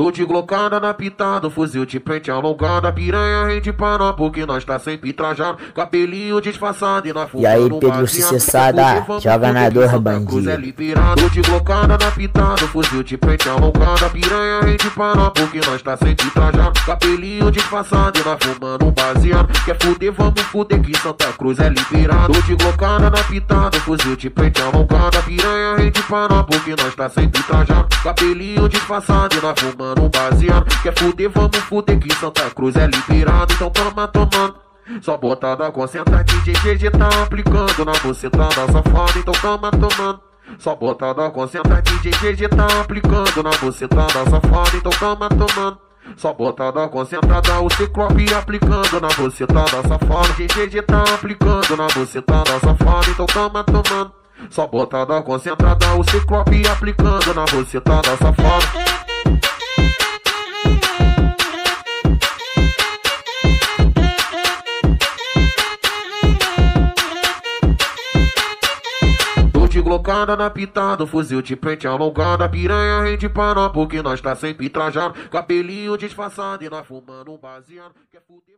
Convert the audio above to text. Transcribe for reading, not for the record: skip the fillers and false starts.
Tô de glocada na pitada, fuzil de frente alongada, piranha rende pra nós porque nós tá sempre trajado, cabelinho disfarçado e na E aí, fumando Pedro Sucessada, joga na dor, bandido. Tô de glocada na pitada, fuzil de frente alongada, piranha rende pra nós porque nós tá sempre trajado, cabelinho disfarçado e nós fumando um baseado. Quer fuder, vamos fuder que Santa Cruz é liberado. Tô de glocada na pitada, fuzil de frente alongada, piranha rende pra nós porque nós tá sempre trajado, cabelinho disfarçado e nós fumando um baseado. Quer fuder, vamos fuder que Santa Cruz é liberado. Então toma tomando, só botada concentra que GG tá aplicando na buceta da safada. Então toma tomando, só botada concentra que GG tá aplicando na buceta da safada. Então toma tomando, só botada concentrada, o Ciclope aplicando na buceta da safada. GG tá aplicando na buceta da safada. Então toma tomando, só botada concentrada, o Ciclope aplicando na buceta da safada. De glocada na pitada, fuzil de frente alongada, piranha rende pra nós porque nós tá sempre trajado, cabelinho disfarçado e nós fumando um baseado. Quer fuder,